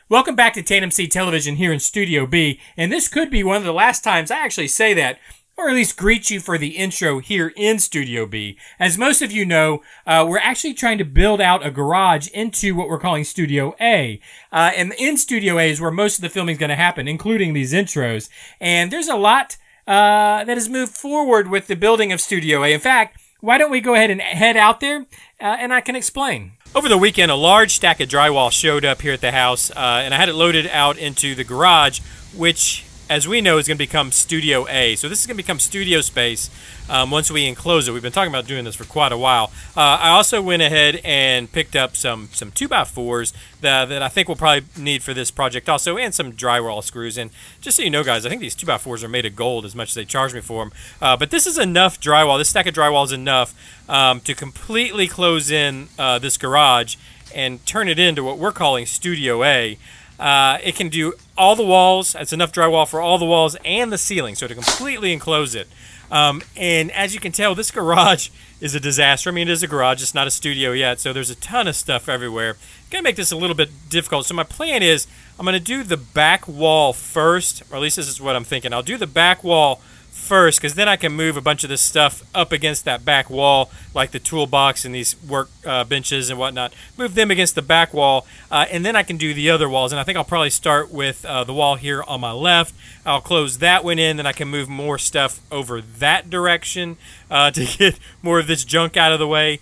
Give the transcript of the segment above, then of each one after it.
Welcome back to Tandem C Television here in Studio B, and this could be one of the last times I actually say that, or at least greet you for the intro here in Studio B. As most of you know, we're actually trying to build out a garage into what we're calling Studio A. And in Studio A is where most of the filming is going to happen, including these intros. And there's a lot that has moved forward with the building of Studio A. In fact, why don't we go ahead and head out there, and I can explain. Over the weekend, a large stack of drywall showed up here at the house, and I had it loaded out into the garage, which, as we know, is going to become Studio A. So this is going to become studio space once we enclose it. We've been talking about doing this for quite a while. I also went ahead and picked up some 2x4s that I think we'll probably need for this project also, and some drywall screws. And just so you know, guys, I think these 2x4s are made of gold as much as they charge me for them. But this is enough drywall. This stack of drywall is enough to completely close in this garage and turn it into what we're calling Studio A. It can do all the walls. It's enough drywall for all the walls and the ceiling, so to completely enclose it. And as you can tell, this garage is a disaster. I mean, it is a garage. It's not a studio yet, so there's a ton of stuff everywhere. Going to make this a little bit difficult. So my plan is I'm going to do the back wall first, or at least this is what I'm thinking. I'll do the back wall first, because then I can move a bunch of this stuff up against that back wall, like the toolbox and these work benches and whatnot. Move them against the back wall, and then I can do the other walls. And I think I'll probably start with the wall here on my left. I'll close that one in, then I can move more stuff over that direction to get more of this junk out of the way.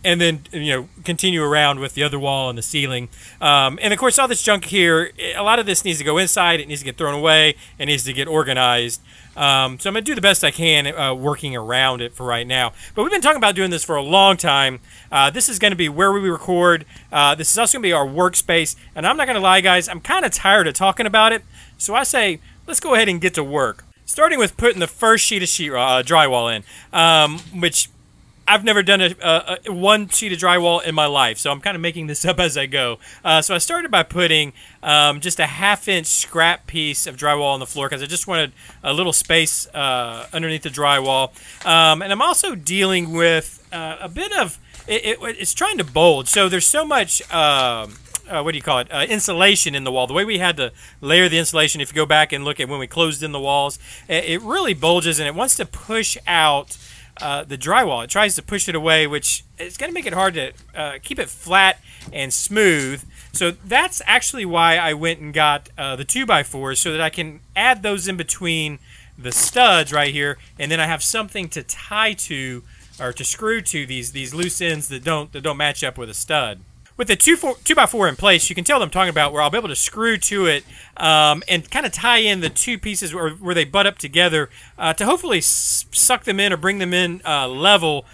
And then, continue around with the other wall and the ceiling. And of course, all this junk here, a lot of this needs to go inside. It needs to get thrown away. It needs to get organized. So I'm going to do the best I can working around it for right now. But we've been talking about doing this for a long time. This is going to be where we record. This is also going to be our workspace. And I'm not going to lie, guys, I'm kind of tired of talking about it. So I say, let's go ahead and get to work. Starting with putting the first sheet of drywall in, which I've never done one sheet of drywall in my life, so I'm kind of making this up as I go. So I started by putting just a 1/2-inch scrap piece of drywall on the floor because I just wanted a little space underneath the drywall. And I'm also dealing with a bit of, it's trying to bulge. So there's so much, what do you call it, insulation in the wall. The way we had to layer the insulation, if you go back and look at when we closed in the walls, it really bulges and it wants to push out the drywall. It tries to push it away, which is going to make it hard to keep it flat and smooth. So that's actually why I went and got the 2x4s, so that I can add those in between the studs right here, and then I have something to tie to, or to screw to these loose ends that don't match up with a stud. With the 2x4 in place, you can tell what I'm talking about, where I'll be able to screw to it and kind of tie in the two pieces where they butt up together to hopefully suck them in or bring them in level,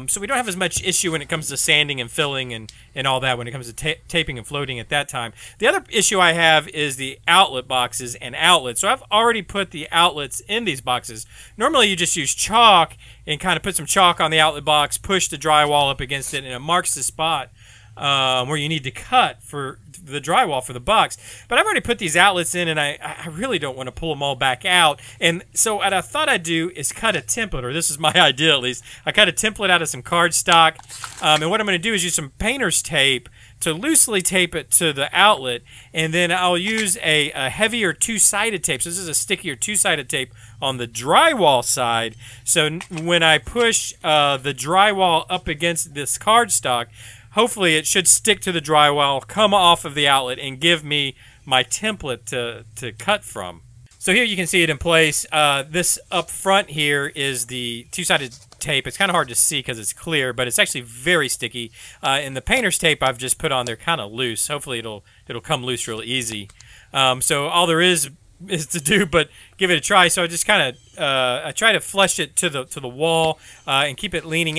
so we don't have as much issue when it comes to sanding and filling and all that when it comes to taping and floating at that time. The other issue I have is the outlet boxes and outlets. So I've already put the outlets in these boxes. Normally you just use chalk and kind of put some chalk on the outlet box, push the drywall up against it, and it marks the spot where you need to cut for the drywall for the box. But I've already put these outlets in, and I really don't want to pull them all back out. And so what I thought I'd do is cut a template, or this is my idea at least. I cut a template out of some cardstock, and what I'm going to do is use some painter's tape to loosely tape it to the outlet, and then I'll use a heavier two-sided tape. So this is a stickier two-sided tape on the drywall side. So when I push the drywall up against this cardstock, hopefully it should stick to the drywall, come off of the outlet, and give me my template to cut from. So here you can see it in place. This up front here is the two-sided tape. It's kind of hard to see because it's clear, but it's actually very sticky. And the painter's tape I've just put on there kind of loose. Hopefully it'll come loose real easy. So all there is to do but give it a try. So I just kind of I try to flush it to the wall and keep it leaning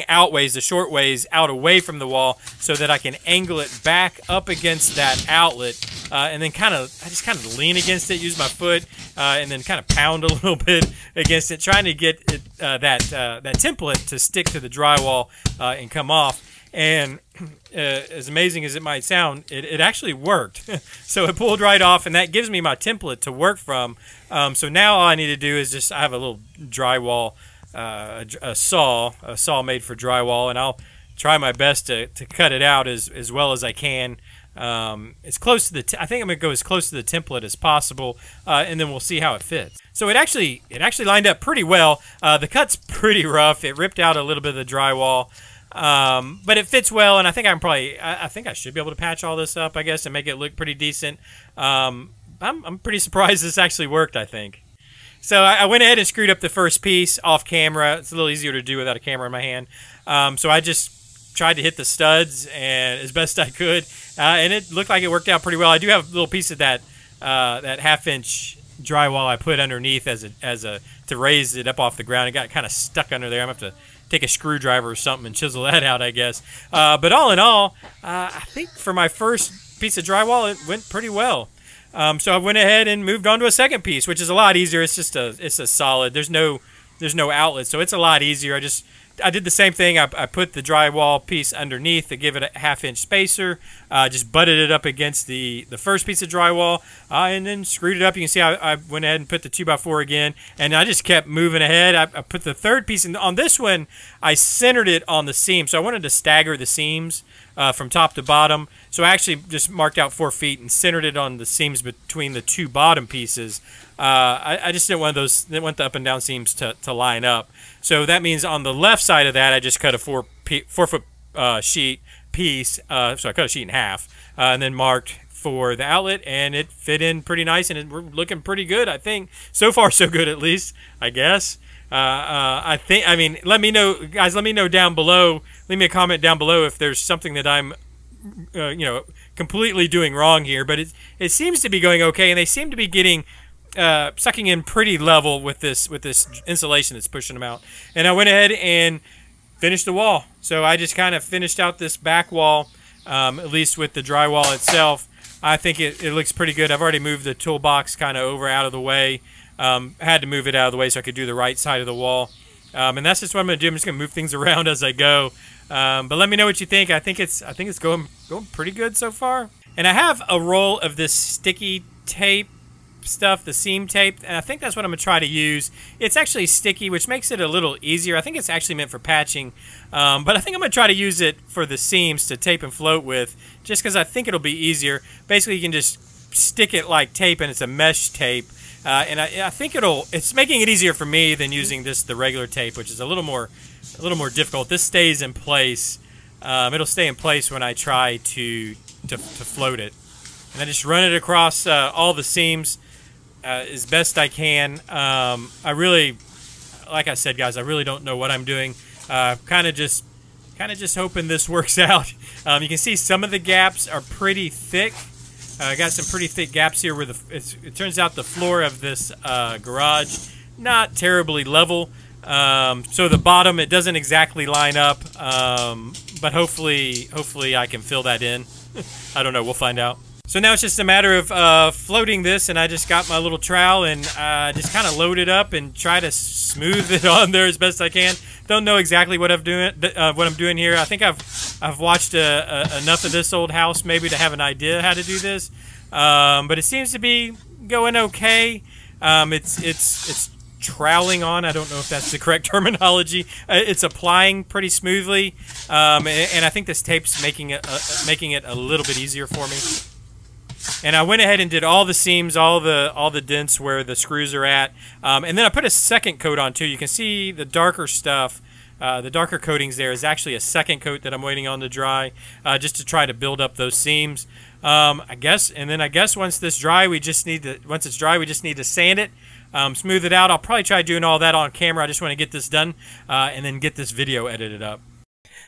outways, the short ways out away from the wall, so that I can angle it back up against that outlet, and then I just kind of lean against it, use my foot, and then kind of pound a little bit against it, trying to get it, that template to stick to the drywall and come off. And as amazing as it might sound, it actually worked. So it pulled right off, and that gives me my template to work from. So now all I need to do is I have a little drywall, a saw made for drywall, and I'll try my best to cut it out as well as I can as close to the. I think I'm gonna go as close to the template as possible, and then we'll see how it fits. So it actually lined up pretty well. The cut's pretty rough. It ripped out a little bit of the drywall. But it fits well, and I think I think I should be able to patch all this up, I guess, and make it look pretty decent. I'm pretty surprised this actually worked, I think. So I went ahead and screwed up the first piece off camera. It's a little easier to do without a camera in my hand. So I just tried to hit the studs and as best I could, and it looked like it worked out pretty well. I do have a little piece of that that 1/2-inch drywall I put underneath to raise it up off the ground. It got kind of stuck under there. I'm gonna have to take a screwdriver or something and chisel that out, I guess. But all in all, I think for my first piece of drywall, it went pretty well. So I went ahead and moved on to a second piece, which is a lot easier. It's just it's a solid. There's no outlet, so it's a lot easier. I did the same thing. I put the drywall piece underneath to give it a 1/2-inch spacer. Just butted it up against the first piece of drywall, and then screwed it up. You can see I went ahead and put the 2x4 again, and I just kept moving ahead. I put the third piece in. On this one, I centered it on the seam, so I wanted to stagger the seams from top to bottom. So I actually just marked out 4 feet and centered it on the seams between the 2 bottom pieces. I just didn't want the up and down seams to line up. So that means on the left side of that, I just cut a 4-foot sheet piece. So I cut a sheet in half, and then marked for the outlet, and it fit in pretty nice, and we're looking pretty good, I think. So far, so good, at least, I guess. I mean, let me know, guys. Let me know down below. Leave me a comment down below if there's something that I'm, completely doing wrong here. But it seems to be going okay, and they seem to be getting sucking in pretty level with this insulation that's pushing them out. And I went ahead and finished the wall. So I just kind of finished out this back wall, at least with the drywall itself. I think it looks pretty good. I've already moved the toolbox kind of over out of the way. Had to move it out of the way so I could do the right side of the wall. And that's just what I'm going to do. I'm just going to move things around as I go. But let me know what you think. I think it's going pretty good so far. And I have a roll of this sticky tape stuff, the seam tape, and I think that's what I'm going to try to use. It's actually sticky, which makes it a little easier. I think it's actually meant for patching, but I think I'm going to try to use it for the seams to tape and float with, just because I think it'll be easier. Basically, you can just stick it like tape, and it's a mesh tape, and I think it's making it easier for me than using the regular tape, which is a little more difficult. This stays in place. It'll stay in place when I try to float it, and I just run it across all the seams as best I can. I really, like I said, guys, I really don't know what I'm doing. Kind of just hoping this works out. You can see some of the gaps are pretty thick. I got some pretty thick gaps here where it turns out the floor of this garage not terribly level. So the bottom, it doesn't exactly line up, but hopefully I can fill that in. I don't know. We'll find out. So now it's just a matter of floating this, and I just got my little trowel and just kind of load it up and try to smooth it on there as best I can. Don't know exactly what I'm doing here. I think I've watched enough of this old house maybe to have an idea how to do this, but it seems to be going okay. It's troweling on. I don't know if that's the correct terminology. It's applying pretty smoothly, and I think this tape's making it a little bit easier for me. And I went ahead and did all the seams, all the dents where the screws are at, and then I put a second coat on too. You can see the darker stuff, the darker coatings there is actually a second coat that I'm waiting on to dry, just to try to build up those seams. I guess once it's dry, we just need to sand it, smooth it out. I'll probably try doing all that on camera. I just want to get this done, and then get this video edited up.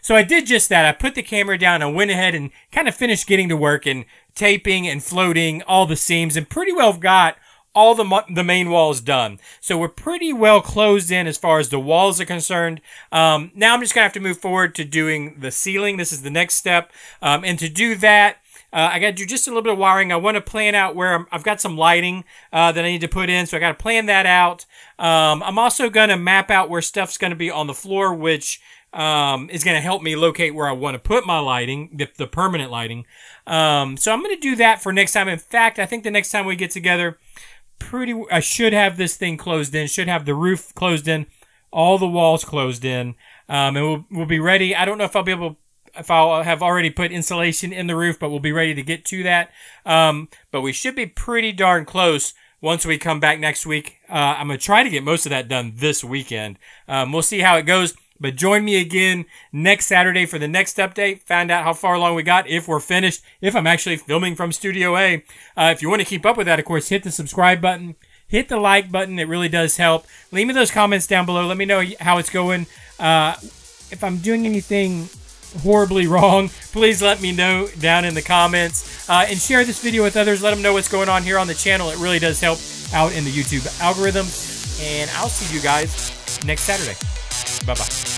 So I did just that. I put the camera down and went ahead and kind of finished getting to work and taping and floating all the seams, and pretty well got all the main walls done. So we're pretty well closed in as far as the walls are concerned. Now I'm just going to have to move forward to doing the ceiling. This is the next step. And to do that, I got to do just a little bit of wiring. I want to plan out where I've got some lighting that I need to put in, so I got to plan that out. I'm also going to map out where stuff's going to be on the floor, which is going to help me locate where I want to put my lighting, the permanent lighting. So I'm going to do that for next time. In fact, I think the next time we get together, I should have this thing closed in, should have the roof closed in, all the walls closed in, and we'll be ready. I don't know if I'll be able if I'll have already put insulation in the roof, but we'll be ready to get to that. But we should be pretty darn close once we come back next week. I'm going to try to get most of that done this weekend. We'll see how it goes. But join me again next Saturday for the next update. Find out how far along we got, if we're finished, if I'm actually filming from Studio A. If you want to keep up with that, of course, hit the subscribe button. Hit the like button. It really does help. Leave me those comments down below. Let me know how it's going. If I'm doing anything horribly wrong, please let me know down in the comments. And share this video with others. Let them know what's going on here on the channel. It really does help out in the YouTube algorithms. And I'll see you guys next Saturday. Bye-bye.